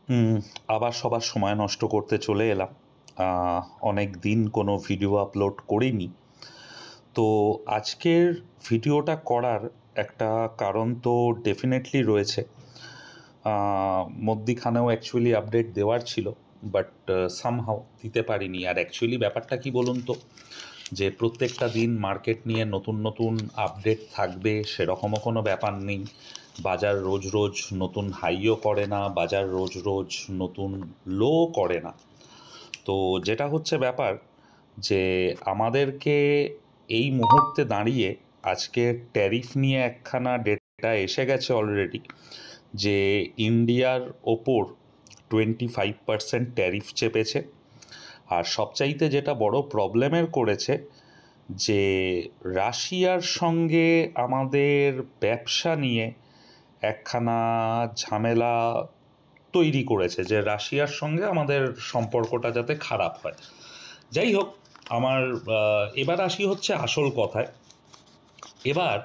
হুম, আবার সবার সময় নষ্ট করতে চলে এলাম। অনেক দিন কোনো ভিডিও আপলোড করিনি। তো আজকের ভিডিওটা করার একটা কারণ তো ডেফিনেটলি রয়েছে। মধ্যিখানেও অ্যাকচুয়ালি আপডেট দেওয়ার ছিল, বাট সামহাও দিতে পারিনি। আর অ্যাকচুয়ালি ব্যাপারটা কি বলুন তো, যে প্রত্যেকটা দিন মার্কেট নিয়ে নতুন নতুন আপডেট থাকবে সেরকমও কোনো ব্যাপার নেই। বাজার রোজ রোজ নতুন হাইও করে না, বাজার রোজ রোজ নতুন লো করে না। তো যেটা হচ্ছে ব্যাপার, যে আমাদেরকে এই মুহূর্তে দাঁড়িয়ে আজকে ট্যারিফ নিয়ে একখানা ডেটা এসে গেছে অলরেডি, যে ইন্ডিয়ার ওপর 25% ট্যারিফ চেপেছে। আর সবচাইতে যেটা বড় প্রবলেমের করেছে, যে রাশিয়ার সঙ্গে আমাদের ব্যবসা নিয়ে একখানা ঝামেলা তৈরি করেছে, যে রাশিয়ার সঙ্গে আমাদের সম্পর্কটা যাতে খারাপ হয়। যাই হোক, আমার এবার আসি হচ্ছে আসল কথায়। এবার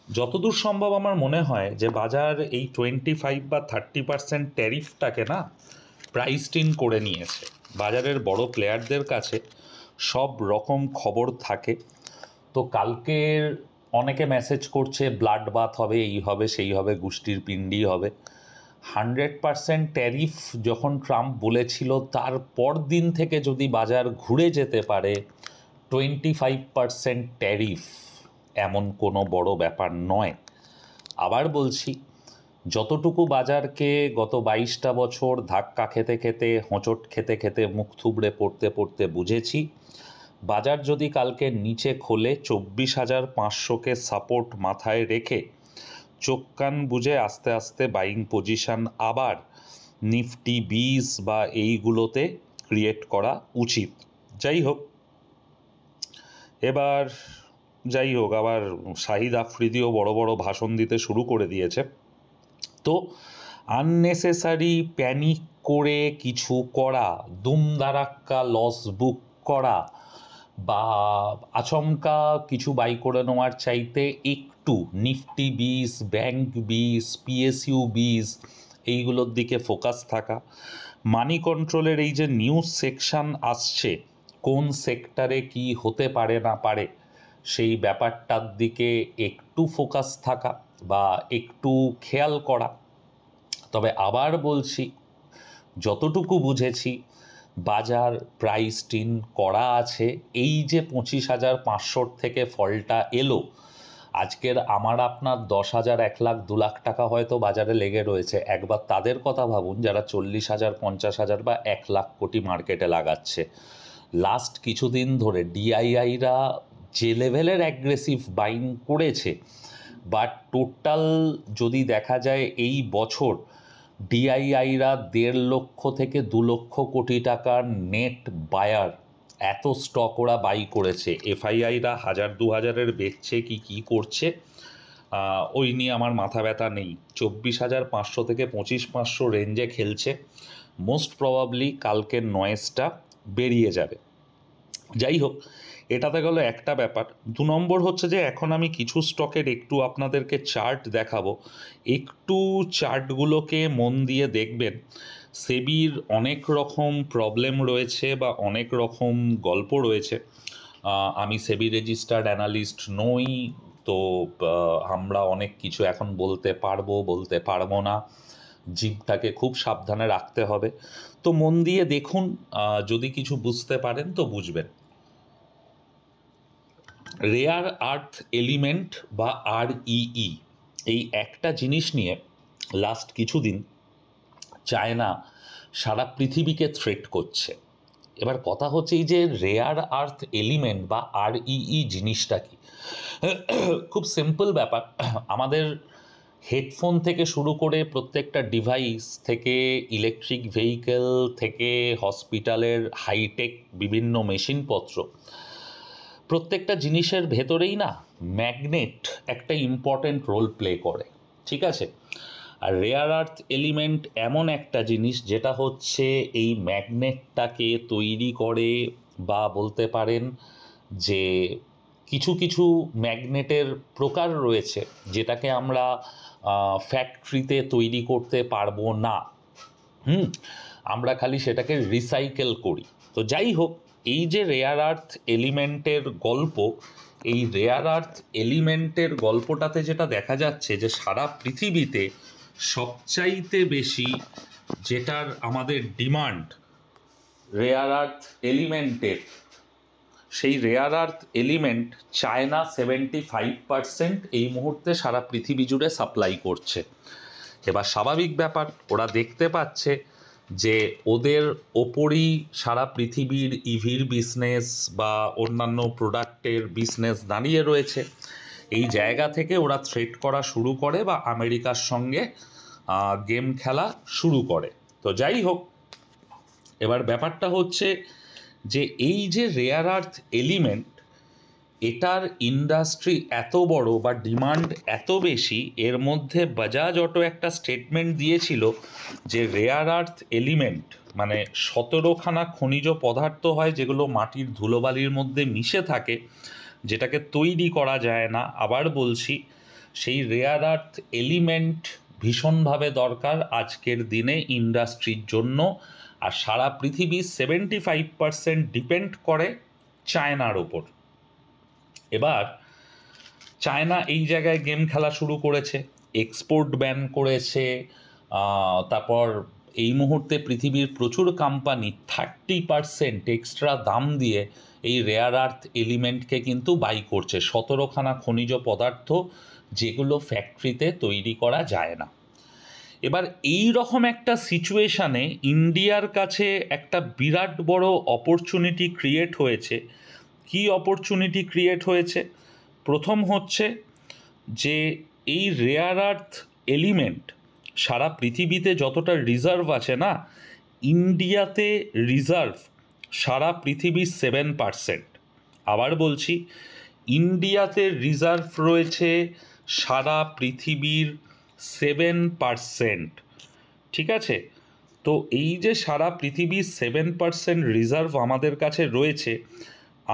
যতদূর সম্ভব আমার মনে হয় যে বাজার এই 25 বা 30% ট্যারিফটাকে না প্রাইসড ইন করে নিয়েছে। বাজারের বড় প্লেয়ারদের কাছে সব রকম খবর থাকে। তো কালকের অনেকে মেসেজ করছে ব্লাড বাথ হবে, এই হবে, সেই হবে, গোষ্ঠীর পিণ্ডি হবে। 100% ট্যারিফ যখন ট্রাম্প বলেছিল, তারপর দিন থেকে যদি বাজার ঘুরে যেতে পারে, 25% ট্যারিফ এমন কোনো বড় ব্যাপার নয়। আবার বলছি, যতটুকু বাজারকে গত 22টা বছর ধাক্কা খেতে খেতে, হোঁচট খেতে খেতে, মুখ থুবড়ে পড়তে পড়তে বুঝেছি, বাজার যদি কালকে নিচে খোলে 24,500কে সাপোর্ট মাথায় রেখে চোখ কান বুঝে আস্তে আস্তে বাইং পজিশন আবার নিফটি 20 বা এইগুলোতে ক্রিয়েট করা উচিত। যাই হোক, আবার শাহিদ আফ্রিদিও বড় বড় ভাষণ দিতে শুরু করে দিয়েছে। তো আননেসেসারি প্যানিক করে কিছু করা, দুমদারাক্কা লস বুক করা বা আচমকা কিছু বাই করে নেওয়ার চাইতে একটু নিফটি 20, ব্যাংক 20, পিএসইউ 20 এইগুলোর দিকে ফোকাস থাকা, মানি কন্ট্রোলের এই যে নিউজ সেকশন আসছে, কোন সেক্টরে কি হতে পারে না পারে সেই ব্যাপারটার দিকে একটু ফোকাস থাকা বা একটু খেয়াল করা। তবে আবার বলছি, যতটুকু বুঝেছি বাজার প্রাইসড ইন করা আছে। এই যে 25,500 থেকে ফলটা এলো, আজকের আমার আপনার 10,000, 1,00,000, 2,00,000 টাকা হয়তো বাজারে লেগে রয়েছে। একবার তাদের কথা ভাবুন যারা 40,000, 50,000 বা 1,00,000 কোটি মার্কেটে লাগাচ্ছে। লাস্ট কিছুদিন ধরে ডিআইআইরা যে লেভেলের অ্যাগ্রেসিভ বাইং করেছে, বাট টোটাল যদি দেখা যায় এই বছর ডিআইআইরা 1.5 লক্ষ থেকে 2 লক্ষ কোটি টাকার নেট বায়ার, এত স্টক ওরা বাই করেছে। এফআইআইরা 1,000-2,000-এর বেচছে কি করছে ওই নিয়ে আমার মাথা ব্যথা নেই। 24,500 থেকে 25,500 রেঞ্জে খেলছে। মোস্ট প্রবাবলি কালকের নয়েজটা বেরিয়ে যাবে। যাই হোক, এটাতে গেল একটা ব্যাপার। 2 নম্বর হচ্ছে যে এখন আমি কিছু স্টকের একটু আপনাদেরকে চার্ট দেখাবো। একটু চার্টগুলোকে মন দিয়ে দেখবেন। সেবির অনেক রকম প্রবলেম রয়েছে বা অনেক রকম গল্প রয়েছে। আমি সেবি রেজিস্টার্ড অ্যানালিস্ট নই, তো আমরা অনেক কিছু এখন বলতে পারবো না। জিভটাকে খুব সাবধানে রাখতে হবে। তো মন দিয়ে দেখুন, যদি কিছু বুঝতে পারেন তো বুঝবেন। রেয়ার আর্থ এলিমেন্ট বা REE, এই একটা জিনিস নিয়ে লাস্ট কিছুদিন চায়না সারা পৃথিবীকে থ্রেট করছে। এবার কথা হচ্ছে, এই যে রেয়ার আর্থ এলিমেন্ট বা REE জিনিসটা কি? খুব সিম্পল ব্যাপার। আমাদের হেডফোন থেকে শুরু করে প্রত্যেকটা ডিভাইস থেকে, ইলেকট্রিক ভেহিকেল থেকে হসপিটালের হাইটেক বিভিন্ন মেশিনপত্র, প্রত্যেকটা জিনিসের ভেতরেই না ম্যাগনেট একটা ইম্পর্ট্যান্ট রোল প্লে করে, ঠিক আছে? আর রেয়ার আর্থ এলিমেন্ট এমন একটা জিনিস যেটা হচ্ছে এই ম্যাগনেটটাকে তৈরি করে, বা বলতে পারেন যে কিছু কিছু ম্যাগনেটের প্রকার রয়েছে যেটাকে আমরা ফ্যাক্টরিতে তৈরি করতে পারবো না। হুম, আমরা খালি সেটাকে রিসাইকেল করি। তো যাই হোক, এই যে রেয়ার আর্থ এলিমেন্টের গল্প, এই রেয়ার আর্থ এলিমেন্টের গল্পটাতে যেটা দেখা যাচ্ছে যে সারা পৃথিবীতে সবচাইতে বেশি যেটার আমাদের ডিমান্ড রেয়ার আর্থ এলিমেন্টের, সেই রেয়ার আর্থ এলিমেন্ট চায়না 75% এই মুহূর্তে সারা পৃথিবী জুড়ে সাপ্লাই করছে। এবার স্বাভাবিক ব্যাপার, ওরা দেখতে পাচ্ছে যে ওদের ওপরই সারা পৃথিবীর ইভির বিজনেস বা অন্যান্য প্রোডাক্টের বিজনেস দাঁড়িয়ে রয়েছে। এই জায়গা থেকে ওরা থ্রেট করা শুরু করে বা আমেরিকার সঙ্গে গেম খেলা শুরু করে। তো যাই হোক, এবার ব্যাপারটা হচ্ছে যে এই যে রেয়ার আর্থ এলিমেন্ট, এটার ইন্ডাস্ট্রি এত বড় বা ডিমান্ড এত বেশি, এর মধ্যে বাজাজ অটো একটা স্টেটমেন্ট দিয়েছিল যে রেয়ার আর্থ এলিমেন্ট মানে 17খানা খনিজ পদার্থ হয় যেগুলো মাটির ধুলোবালির মধ্যে মিশে থাকে, যেটাকে তৈরি করা যায় না। আবার বলছি, সেই রেয়ার আর্থ এলিমেন্ট ভীষণভাবে দরকার আজকের দিনে ইন্ডাস্ট্রির জন্য। আর সারা পৃথিবী 75% ডিপেন্ড করে চায়নার ওপর। এবার চায়না এই জায়গায় গেম খেলা শুরু করেছে, এক্সপোর্ট ব্যান করেছে। তারপর এই মুহূর্তে পৃথিবীর প্রচুর কোম্পানি 30% এক্সট্রা দাম দিয়ে এই রেয়ার আর্থ এলিমেন্টকে কিন্তু বাই করছে, 17খানা খনিজ পদার্থ যেগুলো ফ্যাক্টরিতে তৈরি করা যায় না। এবার এই রকম একটা সিচুয়েশানে ইন্ডিয়ার কাছে একটা বিরাট বড় অপরচুনিটি ক্রিয়েট হয়েছে। কি অপরচুনিটি ক্রিয়েট হয়েছে? প্রথম হচ্ছে যে এই রেয়ার আর্থ এলিমেন্ট সারা পৃথিবীতে যতটা রিজার্ভ আছে না, ইন্ডিয়াতে রিজার্ভ সারা পৃথিবীর 7%। আবার বলছি, ইন্ডিয়াতে রিজার্ভ রয়েছে সারা পৃথিবীর 7%। ঠিক আছে? তো এই যে সারা পৃথিবীর 7% রিজার্ভ আমাদের কাছে রয়েছে,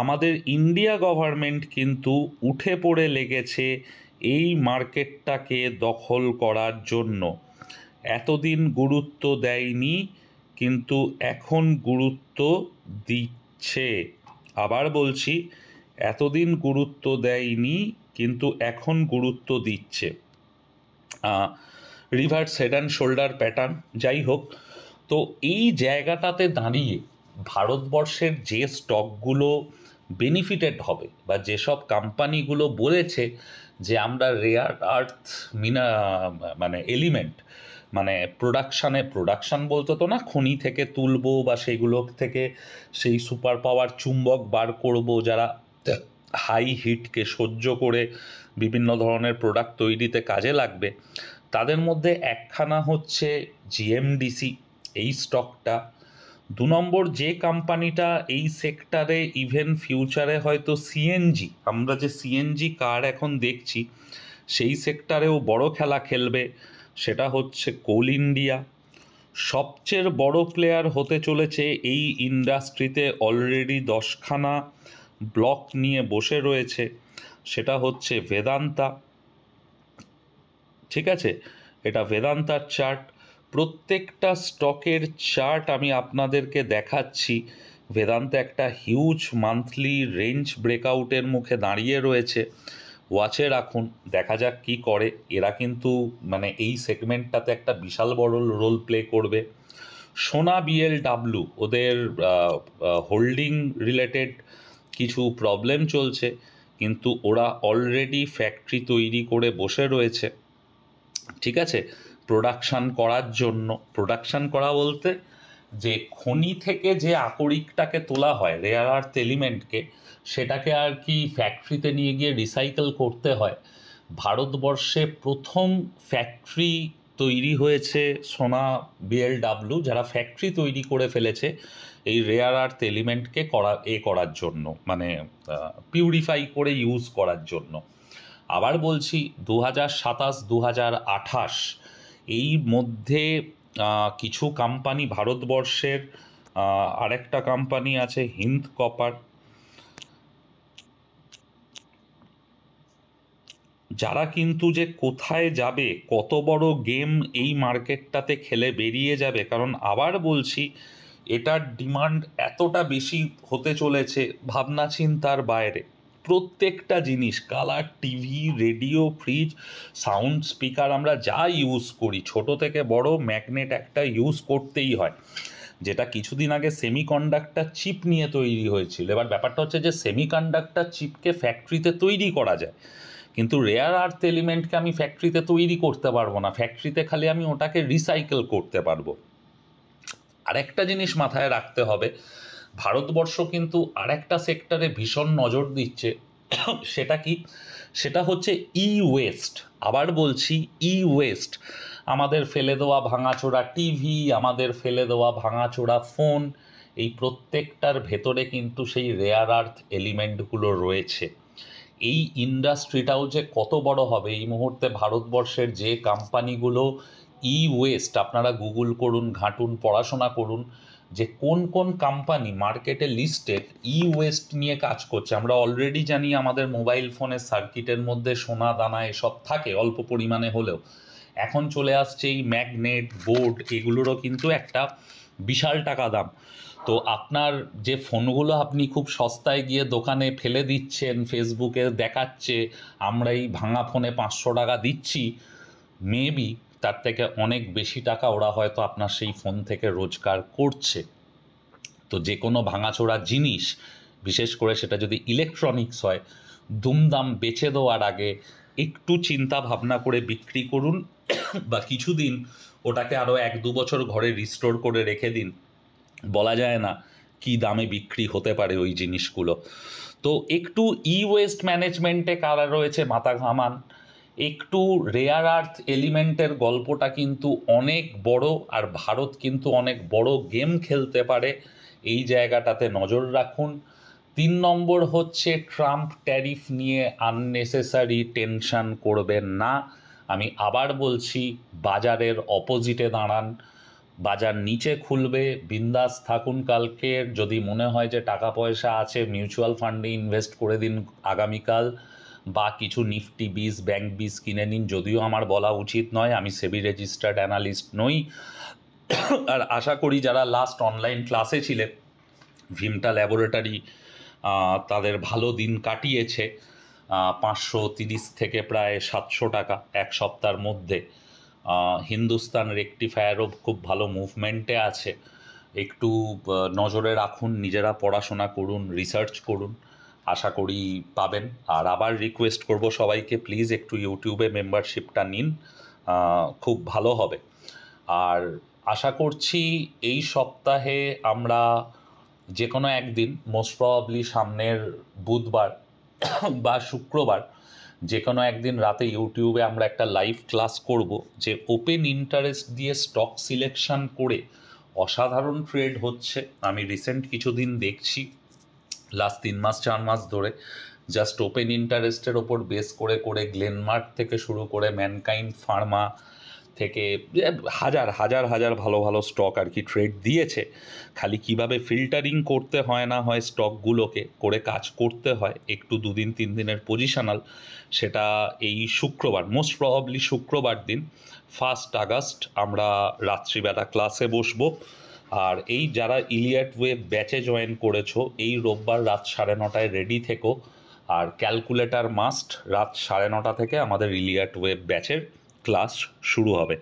আমাদের ইন্ডিয়া গভর্নমেন্ট কিন্তু উঠে পড়ে লেগেছে এই মার্কেটটাকে দখল করার জন্য। এতদিন গুরুত্ব দেয়নি, কিন্তু এখন গুরুত্ব দিচ্ছে। আবার বলছি, এতদিন গুরুত্ব দেয়নি, কিন্তু এখন গুরুত্ব দিচ্ছে। Reverse head and shoulder pattern. যাই হোক, তো এই জায়গাটাতে দাঁড়িয়ে ভারতবর্ষের যে স্টকগুলো বেনিফিটেড হবে বা যেসব কোম্পানিগুলো বলেছে যে আমরা রেয়ার আর্থ মানে এলিমেন্ট মানে প্রোডাকশান বলতে তো না, খনি থেকে তুলবো বা সেইগুলো থেকে সেই সুপার পাওয়ার চুম্বক বার করব, যারা হাই হিটকে সহ্য করে বিভিন্ন ধরনের প্রোডাক্ট তৈরিতে কাজে লাগবে, তাদের মধ্যে একখানা হচ্ছে জিএমডিসি, এই স্টকটা। 2 নম্বর যে কোম্পানিটা এই সেক্টরে ইভেন ফিউচারে হয়তো সিএনজি, আমরা যে সিএনজি কার এখন দেখছি সেই সেক্টরেও বড় খেলা খেলবে, সেটা হচ্ছে কোল ইন্ডিয়া। সবচেয়ে বড় প্লেয়ার হতে চলেছে এই ইন্ডাস্ট্রিতে, অলরেডি 10খানা ব্লক নিয়ে বসে রয়েছে, সেটা হচ্ছে বেদান্তা। ঠিক আছে, এটা বেদান্তার চার্ট। প্রত্যেকটা স্টকের চার্ট আমি আপনাদেরকে দেখাচ্ছি। বেদান্তা একটা হিউজ মান্থলি রেঞ্জ ব্রেকআউটের মুখে দাঁড়িয়ে রয়েছে, ওয়াচে রাখুন, দেখা যাক কি করে। এরা কিন্তু মানে এই সেগমেন্টটাতে একটা বিশাল বড় রোল প্লে করবে। সোনা বিএলডাব্লিউ, ওদের হোল্ডিং রিলেটেড কিছু প্রবলেম চলছে, কিন্তু ওরা অলরেডি ফ্যাক্টরি তৈরি করে বসে রয়েছে। ঠিক আছে, প্রোডাকশান করার জন্য, প্রোডাকশান করা বলতে যে খনি থেকে যে আকরিকটাকে তোলা হয় রেয়ার আর্থ এলিমেন্টকে, সেটাকে আর কি ফ্যাক্টরিতে নিয়ে গিয়ে রিসাইকেল করতে হয়। ভারতবর্ষে প্রথম ফ্যাক্টরি তৈরি হয়েছে সোনা বিএলডাব্লিউ, যারা ফ্যাক্টরি তৈরি করে ফেলেছে এই রেয়ার আর্থ এলিমেন্টকে করার জন্য, মানে পিউরিফাই করে ইউজ করার জন্য। আবার বলছি, 2027-2028 এই মধ্যে কিছু কোম্পানি ভারতবর্ষের, আরেকটা কোম্পানি আছে হিন্দ কপার, যারা কিন্তু যে কোথায় যাবে, কত বড় গেম এই মার্কেটটাতে খেলে বেরিয়ে যাবে, কারণ আবার বলছি এটার ডিমান্ড এতটা বেশি হতে চলেছে ভাবনা চিন্তার বাইরে। প্রত্যেকটা জিনিস, colour TV, radio, fridge, sound speaker, আমরা যা ইউজ করি ছোট থেকে বড়, ম্যাগনেট একটা ইউজ করতেই হয়, যেটা কিছুদিন আগে সেমিকন্ডাক্টর চিপ নিয়ে তৈরি হয়েছিল। এবার ব্যাপারটা হচ্ছে যে সেমিকন্ডাক্টর চিপকে ফ্যাক্টরিতে তৈরি করা যায়, কিন্তু রেয়ার আর্থ এলিমেন্টকে আমি ফ্যাক্টরিতে তৈরি করতে পারবো না। ফ্যাক্টরিতে খালি আমি ওটাকে রিসাইকেল করতে পারবো। আরেকটা জিনিস মাথায় রাখতে হবে, ভারতবর্ষ কিন্তু আরেকটা সেক্টরে ভীষণ নজর দিচ্ছে। সেটা কি? সেটা হচ্ছে ই ওয়েস্ট। আবার বলছি ই ওয়েস্ট। আমাদের ফেলে দেওয়া ভাঙাচোরা টিভি, আমাদের ফেলে দেওয়া ভাঙাচোরা ফোন, এই প্রত্যেকটার ভেতরে কিন্তু সেই রেয়ার আর্থ এলিমেন্টগুলো রয়েছে। এই ইন্ডাস্ট্রিটাও যে কত বড় হবে, এই মুহূর্তে ভারতবর্ষের যে কোম্পানিগুলো ই ওয়েস্ট, আপনারা গুগল করুন, ঘাঁটুন, পড়াশোনা করুন যে কোন কোন কোম্পানি মার্কেটে লিস্টেড ই ওয়েস্ট নিয়ে কাজ করছে। আমরা অলরেডি জানি আমাদের মোবাইল ফোনের সার্কিটের মধ্যে সোনা দানা এসব থাকে অল্প পরিমাণে হলেও, এখন চলে আসছে এই ম্যাগনেট, বোর্ড, এগুলোরও কিন্তু একটা বিশাল টাকা দাম। তো আপনার যে ফোনগুলো আপনি খুব সস্তায় গিয়ে দোকানে ফেলে দিচ্ছেন, ফেসবুকে দেখাচ্ছে আমরা এই ভাঙা ফোনে 500 টাকা দিচ্ছি, মেবি তার থেকে অনেক বেশি টাকা ওরা হয়তো আপনার সেই ফোন থেকে রোজগার করছে। তো যে কোনো ভাঙাচোরা জিনিস, বিশেষ করে সেটা যদি ইলেকট্রনিক্স হয়, দুমদাম বেচে দেওয়ার আগে একটু চিন্তা ভাবনা করে বিক্রি করুন, বা কিছুদিন ওটাকে আরও 1-2 বছর ঘরে রিস্টোর করে রেখে দিন। বলা যায় না কি দামে বিক্রি হতে পারে ওই জিনিসগুলো। তো একটু ই ওয়েস্ট ম্যানেজমেন্টে কারা রয়েছে মাথা ঘামান। একটু রেয়ার আর্থ এলিমেন্টের গল্পটা কিন্তু অনেক বড়, আর ভারত কিন্তু অনেক বড় গেম খেলতে পারে, এই জায়গাটাতে নজর রাখুন। 3 নম্বর হচ্ছে ট্রাম্প ট্যারিফ নিয়ে আননেসেসারি টেনশন করবেন না। আমি আবার বলছি, বাজারের অপোজিটে দাঁড়ান, বাজার নিচে খুলবে, বিন্দাস থাকুন। কালকে যদি মনে হয় যে টাকা পয়সা আছে, মিউচুয়াল ফান্ডে ইনভেস্ট করে দিন আগামীকাল, বা কিছু নিফটি বিস, ব্যাংক বিস কিনে নিন। যদিও আমার বলা উচিত নয়, আমি সেবি রেজিস্টার্ড অ্যানালিস্ট নই। আর আশা করি যারা লাস্ট অনলাইন ক্লাসে ছিলেন, ভিমটা ল্যাবরেটরি তাদের ভালো দিন কাটিয়েছে। 530 থেকে প্রায় 700 টাকা এক সপ্তাহের মধ্যে। হিন্দুস্তান রেকটিফায়ারও খুব ভালো মুভমেন্টে আছে। একটু নজরে রাখুন, নিজেরা পড়াশোনা করুন, রিসার্চ করুন, আশা করি পাবেন। আর আবার রিকোয়েস্ট করব সবাইকে, প্লিজ একটু ইউটিউবে মেম্বারশিপটা নিন, খুব ভালো হবে। আর আশা করছি এই সপ্তাহে আমরা যে কোনো একদিন, মোস্ট প্রবাবলি সামনের বুধবার বা শুক্রবার, যে কোনো একদিন রাতে ইউটিউবে আমরা একটা লাইভ ক্লাস করব, যে ওপেন ইন্টারেস্ট দিয়ে স্টক সিলেকশন করে অসাধারণ ট্রেড হচ্ছে। আমি রিসেন্ট কিছুদিন দেখছি, লাস্ট 3-4 মাস ধরে জাস্ট ওপেন ইন্টারেস্টের ওপর বেস করে করে গ্লেনমার্ক থেকে শুরু করে ম্যানকাইন্ড ফার্মা থেকে হাজার হাজার হাজার ভালো ভালো স্টক আর কি ট্রেড দিয়েছে। খালি কিভাবে ফিল্টারিং করতে হয় না হয় স্টকগুলোকে, করে কাজ করতে হয়, একটু 2-3 দিনের পজিশনাল, সেটা এই শুক্রবার, মোস্ট প্রবাবলি শুক্রবার দিন 1 আগস্ট আমরা রাত্রিবেলা ক্লাসে বসবো। আর এই যারা ইলিয়াট ওয়েব ব্যাচে জয়েন করেছো, এই রোববার রাত 9:30টায় রেডি থেকো। আর ক্যালকুলেটার মাস্ট, রাত 9:30 থেকে আমাদের ইলিয়াট ওয়েব ব্যাচের ক্লাস শুরু হবে।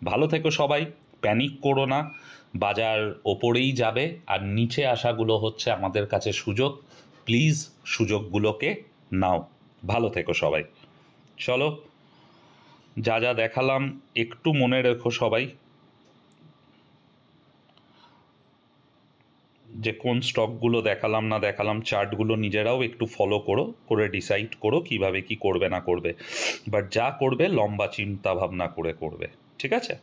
ভালো থেকো সবাই, প্যানিক করো না, বাজার ওপরেই যাবে, আর নিচে আসাগুলো হচ্ছে আমাদের কাছে সুযোগ। প্লিজ সুযোগগুলোকে নাও। ভালো থেকো সবাই। চলো, যা যা দেখালাম একটু মনে রেখো সবাই, যে কোন স্টকগুলো দেখালাম না দেখালাম, চার্টগুলো নিজেরাও একটু ফলো করো, করে ডিসাইড করো কিভাবে কি করবে না করবে। বাট যা করবে লম্বা চিন্তা ভাবনা করে করবে, ঠিক আছে?